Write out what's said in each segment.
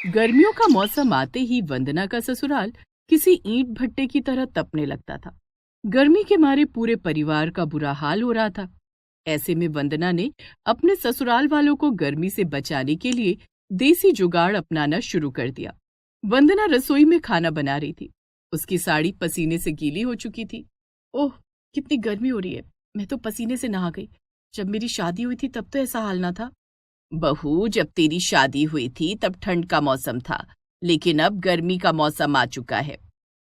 गर्मियों का मौसम आते ही वंदना का ससुराल किसी ईंट भट्टे की तरह तपने लगता था। गर्मी के मारे पूरे परिवार का बुरा हाल हो रहा था। ऐसे में वंदना ने अपने ससुराल वालों को गर्मी से बचाने के लिए देसी जुगाड़ अपनाना शुरू कर दिया। वंदना रसोई में खाना बना रही थी। उसकी साड़ी पसीने से गीली हो चुकी थी। ओह, कितनी गर्मी हो रही है। मैं तो पसीने से नहा गई। जब मेरी शादी हुई थी तब तो ऐसा हाल ना था। बहू, जब तेरी शादी हुई थी तब ठंड का मौसम था, लेकिन अब गर्मी का मौसम आ चुका है।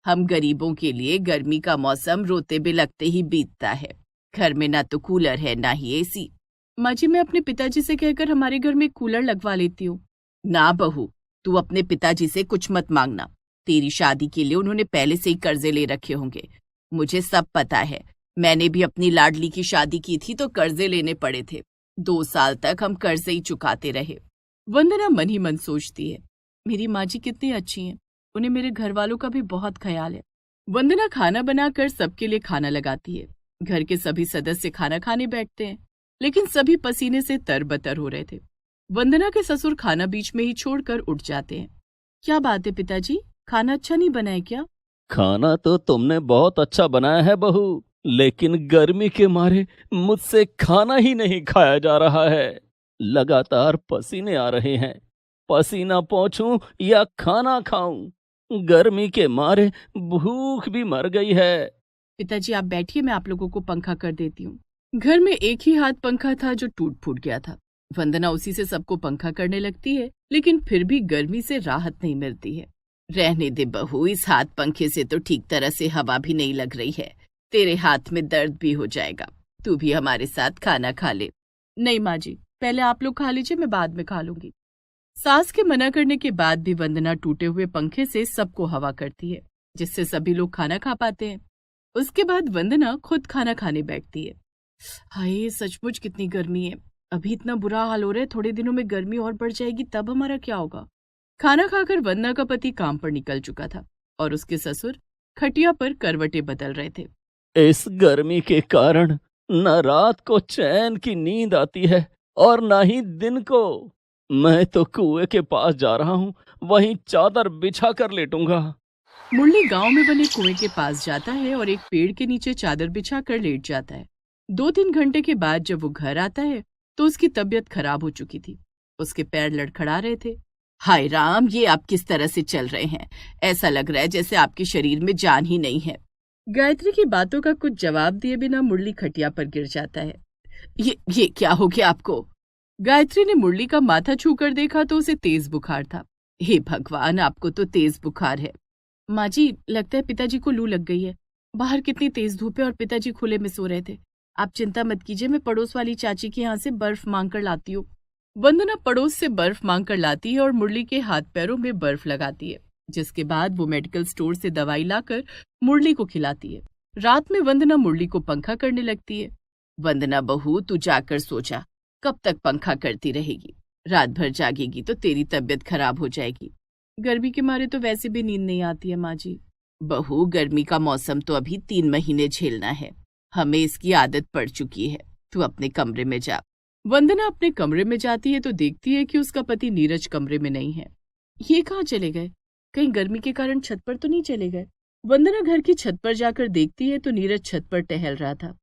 हम गरीबों के लिए गर्मी का मौसम रोते बिलखते ही बीतता है। घर में ना तो कूलर है ना ही एसी। माँ जी, मैं अपने पिताजी से कहकर हमारे घर में कूलर लगवा लेती हूँ। ना बहू, तू अपने पिताजी से कुछ मत मांगना। तेरी शादी के लिए उन्होंने पहले से ही कर्जे ले रखे होंगे। मुझे सब पता है। मैंने भी अपनी लाडली की शादी की थी तो कर्जे लेने पड़े थे। 2 साल तक हम कर्जे ही चुकाते रहे। वंदना मन ही मन सोचती है, मेरी माँ जी कितनी अच्छी हैं। उन्हें मेरे घर वालों का भी बहुत ख्याल है। वंदना खाना बनाकर सबके लिए खाना लगाती है। घर के सभी सदस्य खाना खाने बैठते हैं, लेकिन सभी पसीने से तरबतर हो रहे थे। वंदना के ससुर खाना बीच में ही छोड़कर उठ जाते हैं। क्या बात है पिताजी, खाना अच्छा नहीं बना है क्या? खाना तो तुमने बहुत अच्छा बनाया है बहू, लेकिन गर्मी के मारे मुझसे खाना ही नहीं खाया जा रहा है। लगातार पसीने आ रहे हैं। पसीना पोंछूं या खाना खाऊं, गर्मी के मारे भूख भी मर गई है। पिताजी आप बैठिए, मैं आप लोगों को पंखा कर देती हूँ। घर में एक ही हाथ पंखा था जो टूट फूट गया था। वंदना उसी से सबको पंखा करने लगती है, लेकिन फिर भी गर्मी से राहत नहीं मिलती है। रहने दे बहू, इस हाथ पंखे से तो ठीक तरह से हवा भी नहीं लग रही है। तेरे हाथ में दर्द भी हो जाएगा। तू भी हमारे साथ खाना खा ले। नहीं माँ जी, पहले आप लोग खा लीजिए, मैं बाद में खा लूंगी। सास के मना करने के बाद भी वंदना टूटे हुए पंखे से सबको हवा करती है, जिससे सभी लोग खाना खा पाते हैं। उसके बाद वंदना खुद खाना खाने बैठती है। हाय, सचमुच कितनी गर्मी है। अभी इतना बुरा हाल हो रहा है, थोड़े दिनों में गर्मी और बढ़ जाएगी, तब हमारा क्या होगा। खाना खाकर वंदना का पति काम पर निकल चुका था और उसके ससुर खटिया पर करवटें बदल रहे थे। इस गर्मी के कारण न रात को चैन की नींद आती है और न ही दिन को। मैं तो कुएं के पास जा रहा हूँ, वहीं चादर बिछा कर लेटूंगा। मुरली गांव में बने कुएं के पास जाता है और एक पेड़ के नीचे चादर बिछा कर लेट जाता है। 2-3 घंटे के बाद जब वो घर आता है तो उसकी तबीयत खराब हो चुकी थी। उसके पैर लड़खड़ा रहे थे। हाय राम, ये आप किस तरह से चल रहे हैं? ऐसा लग रहा है जैसे आपके शरीर में जान ही नहीं है। गायत्री की बातों का कुछ जवाब दिए बिना मुरली खटिया पर गिर जाता है। ये क्या हो गया आपको? गायत्री ने मुरली का माथा छूकर देखा तो उसे तेज बुखार था। हे भगवान, आपको तो तेज बुखार है। माँ जी, लगता है पिताजी को लू लग गई है। बाहर कितनी तेज धूप है और पिताजी खुले में सो रहे थे। आप चिंता मत कीजिए, मैं पड़ोस वाली चाची के यहाँ से बर्फ मांग कर लाती हूँ। वंदना पड़ोस से बर्फ मांग कर लाती है और मुरली के हाथ पैरों में बर्फ लगाती है, जिसके बाद वो मेडिकल स्टोर से दवाई लाकर मुरली को खिलाती है। रात में वंदना मुरली को पंखा करने लगती है। वंदना बहू, तू जाकर सो जा। कब तक पंखा करती रहेगी? रात भर जागेगी तो तेरी तबीयत खराब हो जाएगी। गर्मी के मारे तो वैसे भी नींद नहीं आती है माँ जी। बहू, गर्मी का मौसम तो अभी 3 महीने झेलना है। हमें इसकी आदत पड़ चुकी है। तू अपने कमरे में जा। वंदना अपने कमरे में जाती है तो देखती है कि उसका पति नीरज कमरे में नहीं है। ये कहाँ चले गए? कहीं गर्मी के कारण छत पर तो नहीं चले गए? वंदना घर की छत पर जाकर देखती है तो नीरज छत पर टहल रहा था।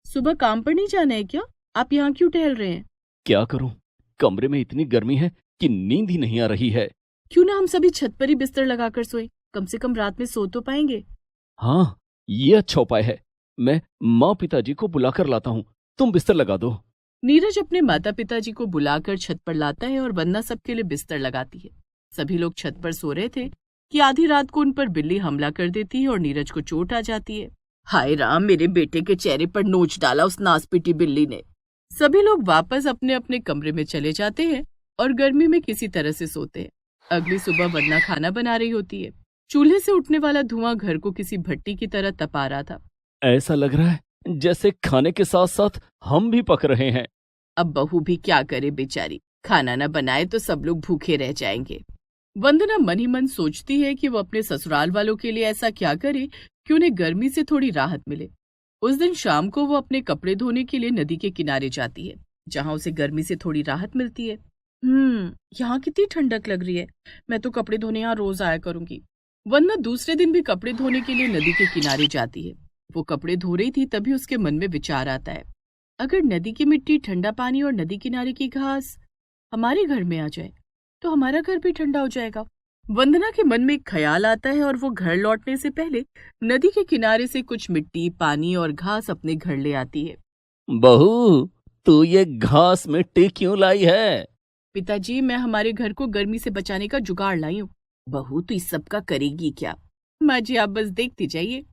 सुबह काम पर नहीं जाना है क्या? आप यहाँ क्यों टहल रहे हैं? क्या करूं, कमरे में इतनी गर्मी है कि नींद ही नहीं आ रही है। क्यों ना हम सभी छत पर ही बिस्तर लगाकर सोएं? कम से कम रात में सो तो पाएंगे। हाँ, ये अच्छा उपाय है। मैं माँ पिताजी को बुलाकर लाता हूँ, तुम बिस्तर लगा दो। नीरज अपने माता पिताजी को बुलाकर छत पर लाता है और वंदना सबके लिए बिस्तर लगाती है। सभी लोग छत पर सो रहे थे कि आधी रात को उन पर बिल्ली हमला कर देती है और नीरज को चोट आ जाती है। हाय राम, मेरे बेटे के चेहरे पर नोच डाला उस नासपीटी बिल्ली ने। सभी लोग वापस अपने अपने कमरे में चले जाते हैं और गर्मी में किसी तरह से सोते हैं। अगली सुबह वंदना खाना बना रही होती है। चूल्हे से उठने वाला धुआं घर को किसी भट्टी की तरह तपा रहा था। ऐसा लग रहा है जैसे खाने के साथ साथ हम भी पक रहे हैं। अब बहू भी क्या करे बेचारी, खाना न बनाए तो सब लोग भूखे रह जाएंगे। वंदना मन ही मन सोचती है कि वो अपने ससुराल वालों के लिए ऐसा क्या करे कि उन्हें गर्मी से थोड़ी राहत मिले। उस दिन शाम को वो अपने कपड़े धोने के लिए नदी के किनारे जाती है, जहां उसे गर्मी से थोड़ी राहत मिलती है। यहाँ कितनी ठंडक लग रही है। मैं तो कपड़े धोने यहाँ रोज आया करूंगी। वरना दूसरे दिन भी कपड़े धोने के लिए नदी के किनारे जाती है। वो कपड़े धो रही थी तभी उसके मन में विचार आता है, अगर नदी की मिट्टी, ठंडा पानी और नदी किनारे की घास हमारे घर में आ जाए तो हमारा घर भी ठंडा हो जाएगा। वंदना के मन में एक ख्याल आता है और वो घर लौटने से पहले नदी के किनारे से कुछ मिट्टी, पानी और घास अपने घर ले आती है। बहू, तू ये घास मिट्टी क्यों लाई है? पिताजी, मैं हमारे घर को गर्मी से बचाने का जुगाड़ लाई हूँ। बहू तो इस सब का करेगी क्या? माँ जी, आप बस देखती जाइए।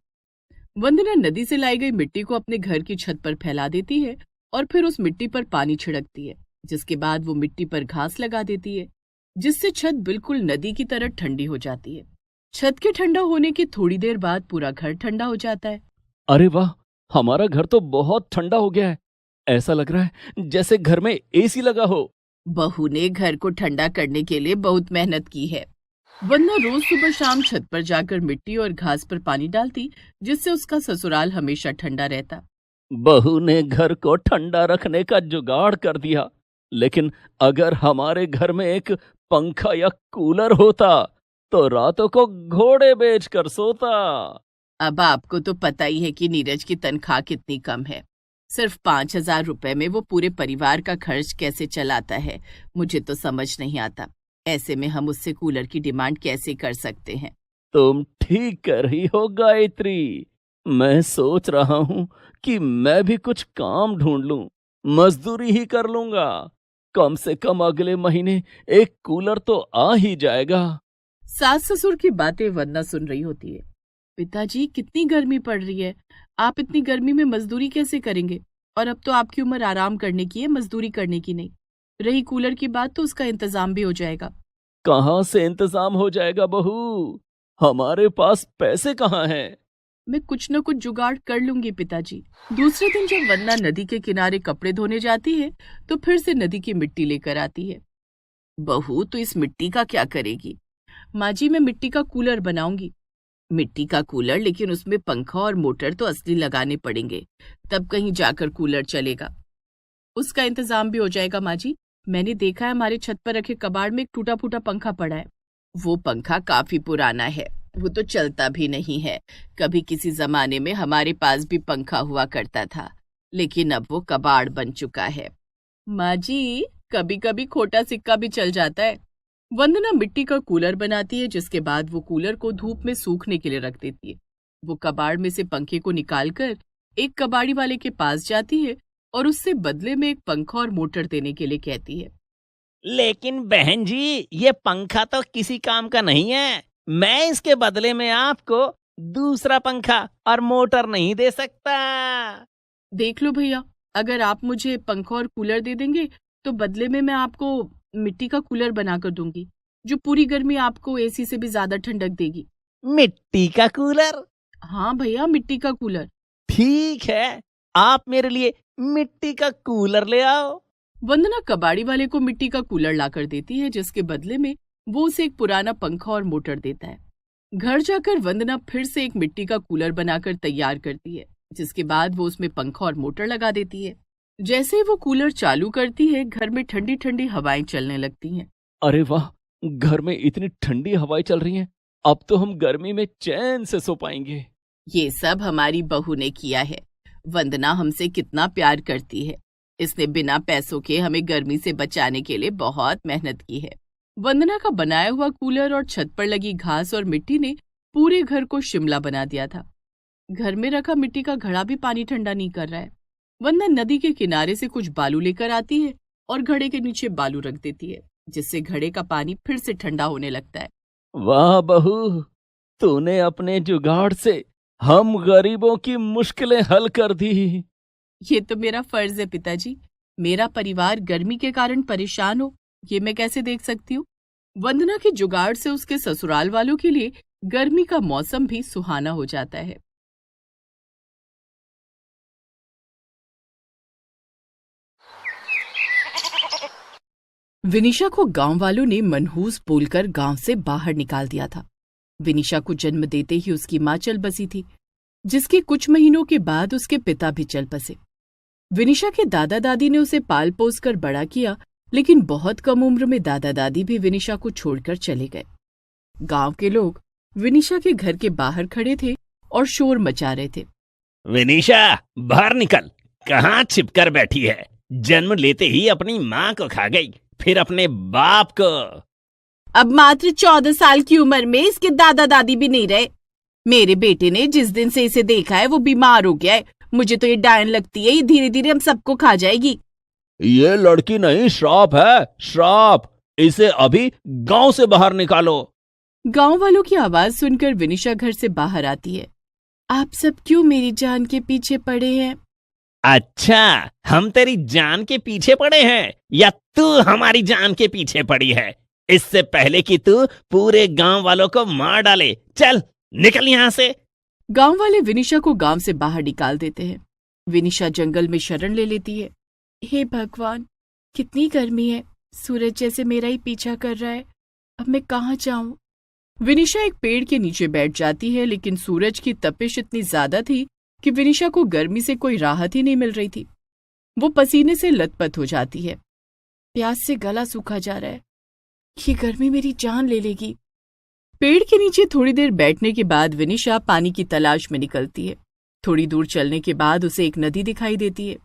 वंदना नदी से लाई गई मिट्टी को अपने घर की छत पर फैला देती है और फिर उस मिट्टी पर पानी छिड़कती है, जिसके बाद वो मिट्टी पर घास लगा देती है, जिससे छत बिल्कुल नदी की तरह ठंडी हो जाती है। छत के ठंडा होने की थोड़ी देर बाद पूरा घर ठंडा हो जाता है। अरे वाह, हमारा घर तो बहुत ठंडा हो गया है। ऐसा लग रहा है जैसे घर में एसी लगा हो। बहू ने घर को ठंडा करने के लिए बहुत मेहनत की है। वरना रोज सुबह शाम छत पर जाकर मिट्टी और घास पर पानी डालती, जिससे उसका ससुराल हमेशा ठंडा रहता। बहू ने घर को ठंडा रखने का जुगाड़ कर दिया, लेकिन अगर हमारे घर में एक पंखा या कूलर होता तो रातों को घोड़े बेचकर सोता। अब आपको तो पता ही है कि नीरज की तनख्वाह कितनी कम है। सिर्फ 5,000 रुपए में वो पूरे परिवार का खर्च कैसे चलाता है, मुझे तो समझ नहीं आता। ऐसे में हम उससे कूलर की डिमांड कैसे कर सकते हैं? तुम ठीक कर रही हो गायत्री। मैं सोच रहा हूं कि मैं भी कुछ काम ढूंढ लूं, मजदूरी ही कर लूंगा। कम से कम अगले महीने एक कूलर तो आ ही जाएगा। सास ससुर की बातें वंदना सुन रही होती है। पिताजी, कितनी गर्मी पड़ रही है, आप इतनी गर्मी में मजदूरी कैसे करेंगे? और अब तो आपकी उम्र आराम करने की है, मजदूरी करने की नहीं। रही कूलर की बात, तो उसका इंतजाम भी हो जाएगा। कहाँ से इंतजाम हो जाएगा बहू? हमारे पास पैसे कहाँ हैं? मैं कुछ न कुछ जुगाड़ कर लूंगी पिताजी। दूसरे दिन जब वंदना नदी के किनारे कपड़े धोने जाती है तो फिर से नदी की मिट्टी लेकर आती है। बहू तो इस मिट्टी का क्या करेगी? माँ जी, मैं मिट्टी का कूलर बनाऊंगी। मिट्टी का कूलर, लेकिन उसमें पंखा और मोटर तो असली लगाने पड़ेंगे, तब कहीं जाकर कूलर चलेगा। उसका इंतजाम भी हो जाएगा माँ जी। मैंने देखा है हमारे छत पर रखे कबाड़ में एक टूटा फूटा पंखा पड़ा है। वो पंखा काफी पुराना है, वो तो चलता भी नहीं है। कभी किसी जमाने में हमारे पास भी पंखा हुआ करता था, लेकिन अब वो कबाड़ बन चुका है। माँ जी, कभी कभी खोटा सिक्का भी चल जाता है। वंदना मिट्टी का कूलर बनाती है, जिसके बाद वो कूलर को धूप में सूखने के लिए रख देती है। वो कबाड़ में से पंखे को निकालकर एक कबाड़ी वाले के पास जाती है और उससे बदले में एक पंखा और मोटर देने के लिए कहती है। लेकिन बहन जी, ये पंखा तो किसी काम का नहीं है। मैं इसके बदले में आपको दूसरा पंखा और मोटर नहीं दे सकता। देख लो भैया, अगर आप मुझे पंखा और कूलर दे देंगे तो बदले में मैं आपको मिट्टी का कूलर बनाकर दूंगी, जो पूरी गर्मी आपको एसी से भी ज्यादा ठंडक देगी। मिट्टी का कूलर? हाँ भैया, मिट्टी का कूलर। ठीक है, आप मेरे लिए मिट्टी का कूलर ले आओ। वंदना कबाड़ी वाले को मिट्टी का कूलर लाकर देती है, जिसके बदले में वो उसे एक पुराना पंखा और मोटर देता है। घर जाकर वंदना फिर से एक मिट्टी का कूलर बनाकर तैयार करती है, जिसके बाद वो उसमें पंखा और मोटर लगा देती है। जैसे ही वो कूलर चालू करती है, घर में ठंडी ठंडी हवाएं चलने लगती हैं। अरे वाह, घर में इतनी ठंडी हवाएं चल रही हैं। अब तो हम गर्मी में चैन से सो पाएंगे। ये सब हमारी बहू ने किया है। वंदना हमसे कितना प्यार करती है। इसने बिना पैसों के हमें गर्मी से बचाने के लिए बहुत मेहनत की है। वंदना का बनाया हुआ कूलर और छत पर लगी घास और मिट्टी ने पूरे घर को शिमला बना दिया था। घर में रखा मिट्टी का घड़ा भी पानी ठंडा नहीं कर रहा है। वंदना नदी के किनारे से कुछ बालू लेकर आती है और घड़े के नीचे बालू रख देती है, जिससे घड़े का पानी फिर से ठंडा होने लगता है। वाह बहू, तूने अपने जुगाड़ से हम गरीबों की मुश्किलें हल कर दी। ये तो मेरा फर्ज है पिताजी। मेरा परिवार गर्मी के कारण परेशान हो, ये मैं कैसे देख सकती हूँ? वंदना के जुगाड़ से उसके ससुराल वालों के लिए गर्मी का मौसम भी सुहाना हो जाता है। विनिशा को गांव वालों ने मनहूस बोलकर गांव से बाहर निकाल दिया था। विनिशा को जन्म देते ही उसकी मां चल बसी थी, जिसके कुछ महीनों के बाद उसके पिता भी चल बसे। विनिशा के दादा दादी ने उसे पाल पोस कर बड़ा किया लेकिन बहुत कम उम्र में दादा दादी भी विनिशा को छोड़कर चले गए। गांव के लोग विनिशा के घर के बाहर खड़े थे और शोर मचा रहे थे। विनिशा, बाहर निकल, कहाँ छिपकर बैठी है? जन्म लेते ही अपनी माँ को खा गई, फिर अपने बाप को। अब मात्र 14 साल की उम्र में इसके दादा दादी भी नहीं रहे। मेरे बेटे ने जिस दिन से इसे देखा है वो बीमार हो गया है। मुझे तो ये डायन लगती है, ये धीरे धीरे हम सबको खा जाएगी। ये लड़की नहीं, श्राप है, श्राप। इसे अभी गांव से बाहर निकालो। गांव वालों की आवाज सुनकर विनिशा घर से बाहर आती है। आप सब क्यों मेरी जान के पीछे पड़े हैं? अच्छा, हम तेरी जान के पीछे पड़े हैं या तू हमारी जान के पीछे पड़ी है? इससे पहले कि तू पूरे गांव वालों को मार डाले, चल निकल यहाँ से। गांव वाले विनिशा को गांव से बाहर निकाल देते हैं। विनिशा जंगल में शरण ले लेती है। हे भगवान, कितनी गर्मी है, सूरज जैसे मेरा ही पीछा कर रहा है। अब मैं कहाँ जाऊं? विनिशा एक पेड़ के नीचे बैठ जाती है, लेकिन सूरज की तपिश इतनी ज्यादा थी कि विनिशा को गर्मी से कोई राहत ही नहीं मिल रही थी। वो पसीने से लथपथ हो जाती है। प्यास से गला सूखा जा रहा है। ये गर्मी मेरी जान ले लेगी। पेड़ के नीचे थोड़ी देर बैठने के बाद विनिशा पानी की तलाश में निकलती है। थोड़ी दूर चलने के बाद उसे एक नदी दिखाई देती है।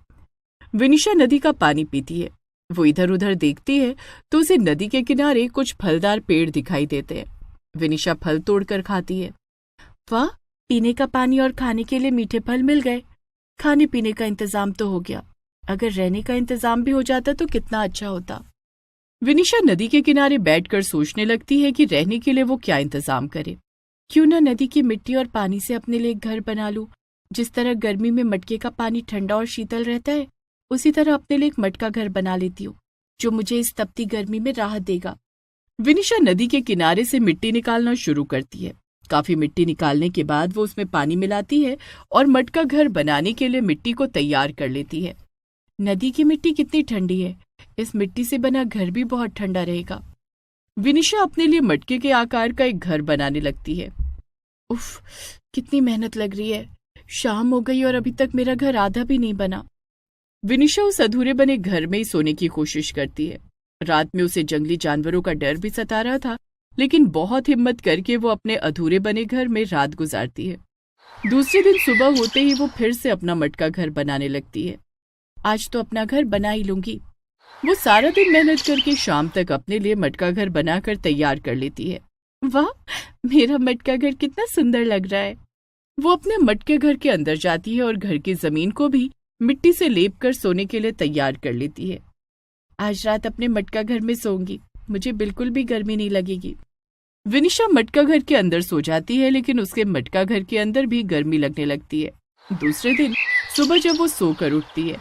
विनिशा नदी का पानी पीती है। वो इधर उधर देखती है तो उसे नदी के किनारे कुछ फलदार पेड़ दिखाई देते हैं। विनिशा फल तोड़कर खाती है। वाह, पीने का पानी और खाने के लिए मीठे फल मिल गए। खाने पीने का इंतजाम तो हो गया। अगर रहने का इंतजाम भी हो जाता तो कितना अच्छा होता। विनिशा नदी के किनारे बैठकर सोचने लगती है कि रहने के लिए वो क्या इंतजाम करे। क्यों ना नदी की मिट्टी और पानी से अपने लिए घर बना लूं। जिस तरह गर्मी में मटके का पानी ठंडा और शीतल रहता है, उसी तरह अपने लिए एक मटका घर बना लेती हूँ, जो मुझे इस तपती गर्मी में राहत देगा। विनिशा नदी के किनारे से मिट्टी निकालना शुरू करती है। काफी मिट्टी निकालने के बाद वो उसमें पानी मिलाती है और मटका घर बनाने के लिए मिट्टी को तैयार कर लेती है। नदी की मिट्टी कितनी ठंडी है, इस मिट्टी से बना घर भी बहुत ठंडा रहेगा। विनिशा अपने लिए मटके के आकार का एक घर बनाने लगती है। उफ, कितनी मेहनत लग रही है। शाम हो गई और अभी तक मेरा घर आधा भी नहीं बना। विनिशा उस अधूरे बने घर में ही सोने की कोशिश करती है। रात में उसे जंगली जानवरों का डर भी सता रहा था, लेकिन बहुत हिम्मत करके वो अपने अधूरे बने घर में रात गुजारती है। दूसरे दिन सुबह होते ही वो फिर से अपना मटका घर बनाने लगती है। आज तो अपना घर बना ही लूंगी। वो सारा दिन मेहनत करके शाम तक अपने लिए मटका घर बनाकर तैयार कर लेती है। वाह, मेरा मटका घर कितना सुंदर लग रहा है। वो अपने मटके घर के अंदर जाती है और घर की जमीन को भी मिट्टी से लेप कर सोने के लिए तैयार कर लेती है। आज रात अपने मटका घर में सोऊंगी, मुझे बिल्कुल भी गर्मी नहीं लगेगी। विनिशा मटका घर के अंदर सो जाती है, लेकिन उसके मटका घर के अंदर भी गर्मी लगने लगती है। दूसरे दिन सुबह जब वो सोकर उठती है,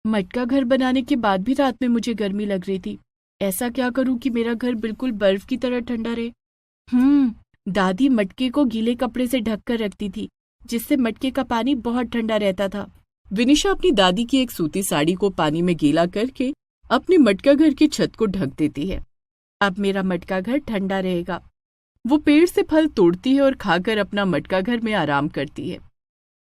मटका घर बनाने के बाद भी रात में मुझे गर्मी लग रही थी। ऐसा क्या करूं कि मेरा घर बिल्कुल बर्फ की तरह ठंडा रहे? दादी मटके को गीले कपड़े से ढक कर रखती थी, जिससे मटके का पानी बहुत ठंडा रहता था। विनिशा अपनी दादी की एक सूती साड़ी को पानी में गीला करके अपने मटका घर की छत को ढक देती है। अब मेरा मटका घर ठंडा रहेगा। वो पेड़ से फल तोड़ती है और खाकर अपना मटका घर में आराम करती है।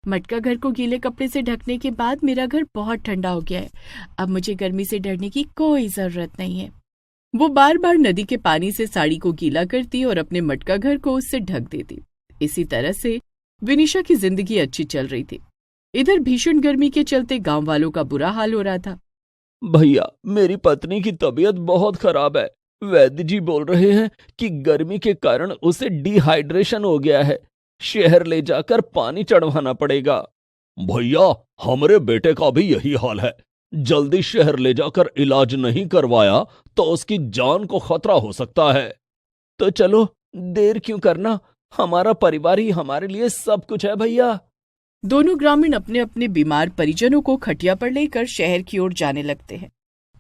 मटका घर को गीले कपड़े से ढकने के बाद मेरा घर बहुत ठंडा हो गया है। अब मुझे गर्मी से डरने की कोई जरूरत नहीं है। वो बार बार नदी के पानी से साड़ी को गीला करती और अपने मटका घर को उससे ढक देती। इसी तरह से विनिशा की जिंदगी अच्छी चल रही थी। इधर भीषण गर्मी के चलते गांव वालों का बुरा हाल हो रहा था। भैया, मेरी पत्नी की तबीयत बहुत खराब है। वैद्य जी बोल रहे हैं कि गर्मी के कारण उसे डिहाइड्रेशन हो गया है। शहर ले जाकर पानी चढ़वाना पड़ेगा। भैया, हमारे बेटे का भी यही हाल है। जल्दी शहर ले जाकर इलाज नहीं करवाया तो उसकी जान को खतरा हो सकता है। तो चलो, देर क्यों करना, हमारा परिवार ही हमारे लिए सब कुछ है भैया। दोनों ग्रामीण अपने अपने बीमार परिजनों को खटिया पर लेकर शहर की ओर जाने लगते हैं।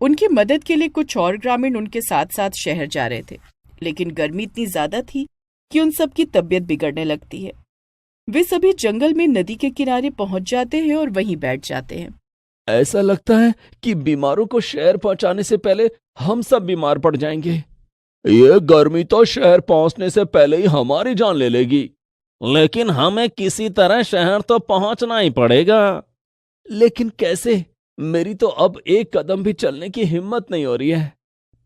उनकी मदद के लिए कुछ और ग्रामीण उनके साथ साथ शहर जा रहे थे, लेकिन गर्मी इतनी ज्यादा थी कि उन सब की तबीयत बिगड़ने लगती है। वे सभी जंगल में नदी के किनारे पहुंच जाते हैं और वहीं बैठ जाते हैं। ऐसा लगता है कि बीमारों को शहर पहुंचाने से पहले हम सब बीमार पड़ जाएंगे। ये गर्मी तो शहर पहुंचने से पहले ही हमारी जान ले लेगी। लेकिन हमें किसी तरह शहर तो पहुंचना ही पड़ेगा। लेकिन कैसे? मेरी तो अब एक कदम भी चलने की हिम्मत नहीं हो रही है।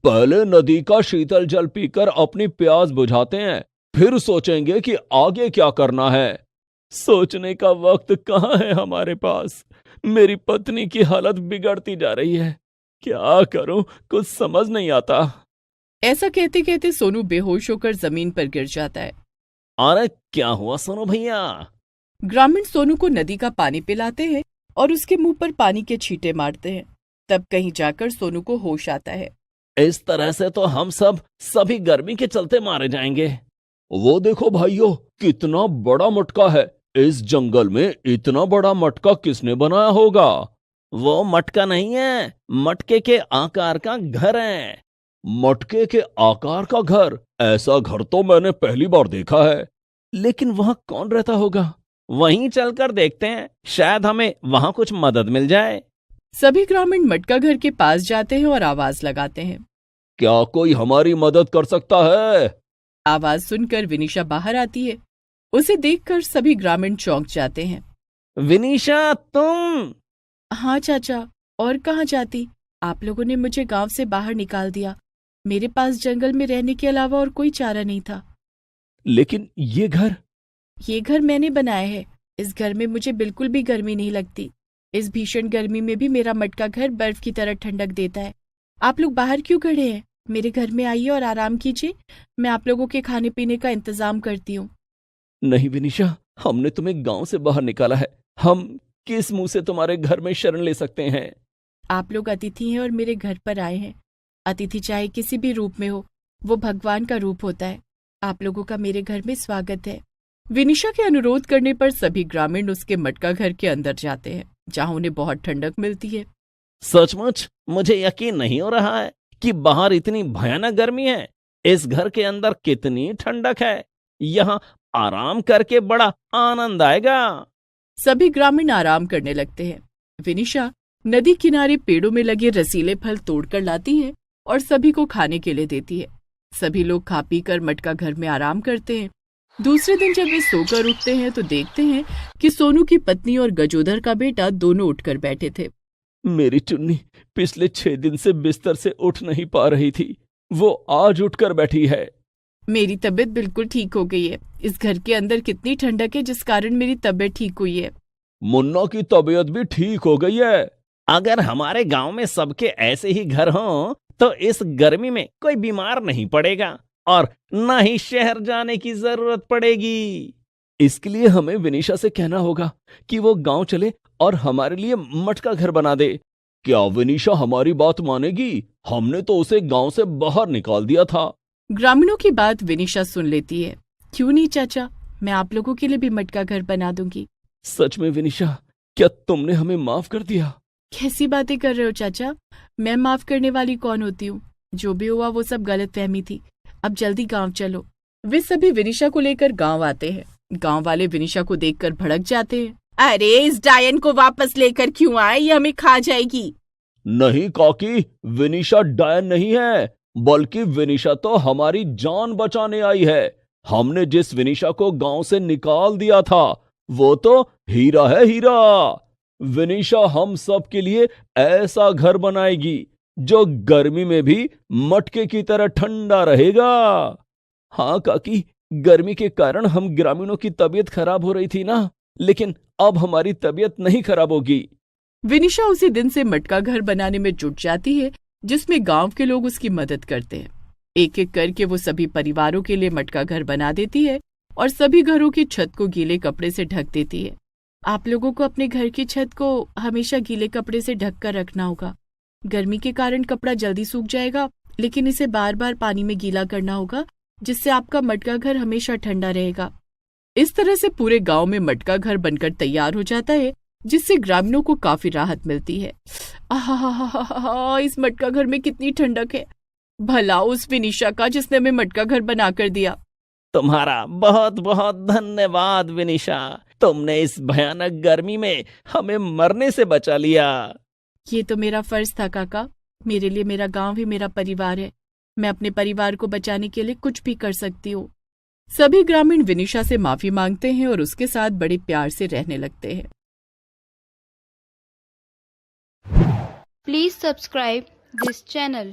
पहले नदी का शीतल जल पीकर अपनी प्यास बुझाते हैं, फिर सोचेंगे कि आगे क्या करना है। सोचने का वक्त कहाँ है हमारे पास। मेरी पत्नी की हालत बिगड़ती जा रही है, क्या करूं कुछ समझ नहीं आता। ऐसा कहते कहते सोनू बेहोश होकर जमीन पर गिर जाता है। अरे क्या हुआ सोनू भैया? ग्रामीण सोनू को नदी का पानी पिलाते हैं और उसके मुंह पर पानी के छींटे मारते हैं। तब कहीं जाकर सोनू को होश आता है। इस तरह से तो हम सभी गर्मी के चलते मारे जाएंगे। वो देखो भाइयों, कितना बड़ा मटका है। इस जंगल में इतना बड़ा मटका किसने बनाया होगा? वो मटका नहीं है, मटके के आकार का घर है। मटके के आकार का घर? ऐसा घर तो मैंने पहली बार देखा है। लेकिन वहां कौन रहता होगा? वहीं चलकर देखते हैं, शायद हमें वहां कुछ मदद मिल जाए। सभी ग्रामीण मटका घर के पास जाते हैं और आवाज लगाते हैं। क्या कोई हमारी मदद कर सकता है? आवाज सुनकर विनीशा बाहर आती है। उसे देखकर सभी ग्रामीण चौंक जाते हैं। विनीशा, तुम? हाँ चाचा, और कहाँ जाती? आप लोगों ने मुझे गांव से बाहर निकाल दिया। मेरे पास जंगल में रहने के अलावा और कोई चारा नहीं था। लेकिन ये घर मैंने बनाया है। इस घर में मुझे बिल्कुल भी गर्मी नहीं लगती। इस भीषण गर्मी में भी मेरा मटका घर बर्फ की तरह ठंडक देता है। आप लोग बाहर क्यों खड़े हैं? मेरे घर में आइए और आराम कीजिए। मैं आप लोगों के खाने पीने का इंतजाम करती हूँ। नहीं विनीशा, हमने तुम्हें गांव से बाहर निकाला है। हम किस मुंह से तुम्हारे घर में शरण ले सकते हैं? आप लोग अतिथि हैं और मेरे घर पर आए हैं। अतिथि चाहे किसी भी रूप में हो, वो भगवान का रूप होता है। आप लोगों का मेरे घर में स्वागत है। विनीशा के अनुरोध करने पर सभी ग्रामीण उसके मटका घर के अंदर जाते हैं, जहां उन्हें बहुत ठंडक मिलती है। सचमुच मुझे यकीन नहीं हो रहा है कि बाहर इतनी भयानक गर्मी है। इस घर के अंदर कितनी ठंडक है। यहाँ आराम करके बड़ा आनंद आएगा। सभी ग्रामीण आराम करने लगते हैं। विनीशा नदी किनारे पेड़ों में लगे रसीले फल तोड़कर लाती है और सभी को खाने के लिए देती है। सभी लोग खा पी कर मटका घर में आराम करते हैं। दूसरे दिन जब वे सोकर उठते हैं तो देखते हैं कि सोनू की पत्नी और गजोदर का बेटा दोनों उठकर बैठे थे। मेरी चुन्नी पिछले 6 दिन से बिस्तर से उठ नहीं पा रही थी, वो आज उठकर बैठी है। मेरी तबीयत बिल्कुल ठीक हो गई है। इस घर के अंदर कितनी ठंडक है, जिस कारण मेरी तबीयत ठीक हुई है। मुन्ना की तबीयत भी ठीक हो गई है। अगर हमारे गांव में सबके ऐसे ही घर हों तो इस गर्मी में कोई बीमार नहीं पड़ेगा और न ही शहर जाने की जरूरत पड़ेगी। इसके लिए हमें विनीशा से कहना होगा कि वो गांव चले और हमारे लिए मटका घर बना दे। क्या विनीशा हमारी बात मानेगी? हमने तो उसे गांव से बाहर निकाल दिया था। ग्रामीणों की बात विनीशा सुन लेती है। क्यों नहीं चाचा, मैं आप लोगों के लिए भी मटका घर बना दूंगी। सच में विनीशा, क्या तुमने हमें माफ कर दिया? कैसी बातें कर रहे हो चाचा? मैं माफ करने वाली कौन होती हूँ? जो भी हुआ वो सब गलतफहमी थी। अब जल्दी गांव चलो। वे सभी विनीशा को लेकर गांव आते हैं। गांव वाले विनीशा को देखकर भड़क जाते हैं। अरे इस डायन को वापस लेकर क्यों आए? ये हमें खा जाएगी। नहीं काकी, विनीशा डायन नहीं है, बल्कि विनीशा तो हमारी जान बचाने आई है। हमने जिस विनीशा को गांव से निकाल दिया था वो तो हीरा है, हीरा। विनीशा हम सब के लिए ऐसा घर बनाएगी जो गर्मी में भी मटके की तरह ठंडा रहेगा। हाँ काकी, गर्मी के कारण हम ग्रामीणों की तबीयत खराब हो रही थी ना, लेकिन अब हमारी तबीयत नहीं खराब होगी। विनीशा उसी दिन से मटका घर बनाने में जुट जाती है, जिसमें गांव के लोग उसकी मदद करते हैं। एक एक करके वो सभी परिवारों के लिए मटका घर बना देती है और सभी घरों की छत को गीले कपड़े से ढक देती है। आप लोगों को अपने घर की छत को हमेशा गीले कपड़े से ढक कर रखना होगा। गर्मी के कारण कपड़ा जल्दी सूख जाएगा, लेकिन इसे बार बार पानी में गीला करना होगा, जिससे आपका मटका घर हमेशा ठंडा रहेगा। इस तरह से पूरे गांव में मटका घर बनकर तैयार हो जाता है, जिससे ग्रामीणों को काफी राहत मिलती है। आहा, इस मटका घर में कितनी ठंडक है। भला उस विनीशा का जिसने हमें मटका घर बनाकर दिया। तुम्हारा बहुत बहुत धन्यवाद विनीशा। तुमने इस भयानक गर्मी में हमें मरने से बचा लिया। ये तो मेरा फर्ज था काका। मेरे लिए मेरा गांव ही मेरा परिवार है। मैं अपने परिवार को बचाने के लिए कुछ भी कर सकती हूँ। सभी ग्रामीण विनीशा से माफी मांगते हैं और उसके साथ बड़े प्यार से रहने लगते हैं। Please subscribe this channel.